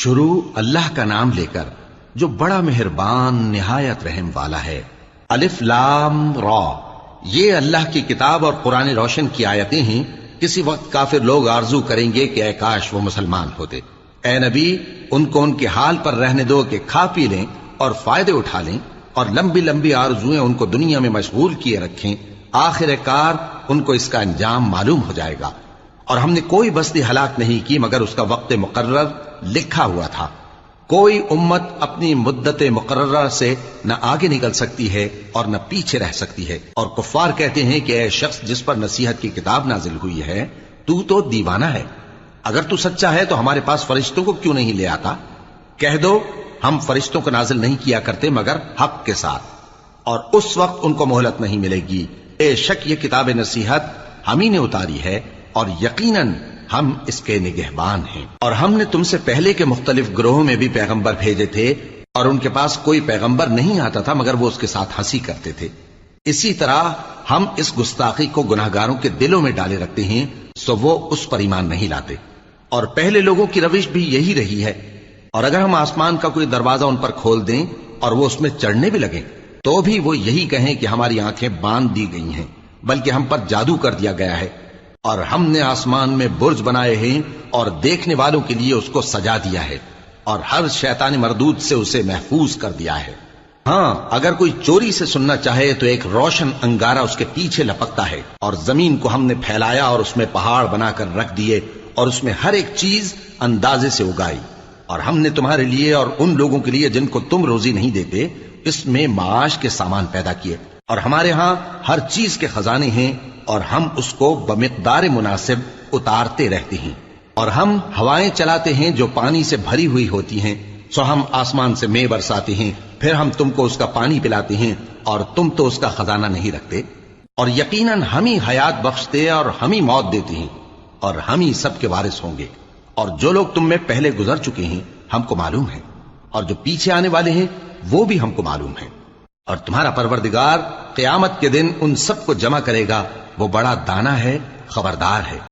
شروع اللہ کا نام لے کر جو بڑا مہربان نہایت رحم والا ہے۔ الف لام را، یہ اللہ کی کتاب اور قرآن روشن کی آیتیں ہیں۔ کسی وقت کافر لوگ آرزو کریں گے کہ اے کاش وہ مسلمان ہوتے۔ اے نبی، ان کو ان کے حال پر رہنے دو کہ کھا پی لیں اور فائدے اٹھا لیں، اور لمبی لمبی آرزویں ان کو دنیا میں مشغول کیے رکھیں۔ آخر کار ان کو اس کا انجام معلوم ہو جائے گا۔ اور ہم نے کوئی بستی ہلاک نہیں کی مگر اس کا وقت مقرر لکھا ہوا تھا۔ کوئی امت اپنی مدت مقررہ سے نہ آگے نکل سکتی ہے اور نہ پیچھے رہ سکتی ہے۔ اور کفار کہتے ہیں کہ اے شخص جس پر نصیحت کی کتاب نازل ہوئی ہے، تو دیوانہ ہے۔ اگر تو سچا ہے تو ہمارے پاس فرشتوں کو کیوں نہیں لے آتا؟ کہہ دو ہم فرشتوں کو نازل نہیں کیا کرتے مگر حق کے ساتھ، اور اس وقت ان کو مہلت نہیں ملے گی۔ بے شک یہ کتاب نصیحت ہم ہی نے اتاری ہے، اور یقیناً ہم اس کے نگہبان ہیں۔ اور ہم نے تم سے پہلے کے مختلف گروہوں میں بھی پیغمبر بھیجے تھے، اور ان کے پاس کوئی پیغمبر نہیں آتا تھا مگر وہ اس کے ساتھ ہنسی کرتے تھے۔ اسی طرح ہم اس گستاخی کو گناہگاروں کے دلوں میں ڈالے رکھتے ہیں، سو وہ اس پر ایمان نہیں لاتے۔ اور پہلے لوگوں کی روش بھی یہی رہی ہے۔ اور اگر ہم آسمان کا کوئی دروازہ ان پر کھول دیں اور وہ اس میں چڑھنے بھی لگیں تو بھی وہ یہی کہیں کہ ہماری آنکھیں باندھ دی گئی ہیں، بلکہ ہم پر جادو کر دیا گیا ہے۔ اور ہم نے آسمان میں برج بنائے ہیں اور دیکھنے والوں کے لیے اس کو سجا دیا ہے، اور ہر شیطان مردود سے اسے محفوظ کر دیا ہے۔ ہاں، اگر کوئی چوری سے سننا چاہے تو ایک روشن انگارہ اس کے پیچھے لپکتا ہے، اور زمین کو ہم نے پھیلایا اور اس میں پہاڑ بنا کر رکھ دیے، اور اس میں ہر ایک چیز اندازے سے اگائی۔ اور ہم نے تمہارے لیے اور ان لوگوں کے لیے جن کو تم روزی نہیں دیتے اس میں معاش کے سامان پیدا کیے، اور ہمارے ہاں ہر چیز کے خزانے ہیں، اور ہم اس کو بمقدار مناسب اتارتے رہتے ہیں۔ اور ہم ہوائیں چلاتے ہیں جو پانی سے بھری ہوئی ہوتی ہیں، سو ہم آسمان سے مے برساتے ہیں، پھر ہم تم کو اس کا پانی پلاتے ہیں، اور تم تو اس کا خزانہ نہیں رکھتے۔ اور یقیناً ہم ہی حیات بخشتے اور ہم ہی موت دیتے ہیں، اور ہم ہی سب کے وارث ہوں گے۔ اور جو لوگ تم میں پہلے گزر چکے ہیں ہم کو معلوم ہے، اور جو پیچھے آنے والے ہیں وہ بھی ہم کو معلوم ہے۔ اور تمہارا پروردگار قیامت کے دن ان سب کو جمع کرے گا، وہ بڑا دانا ہے، خبردار ہے۔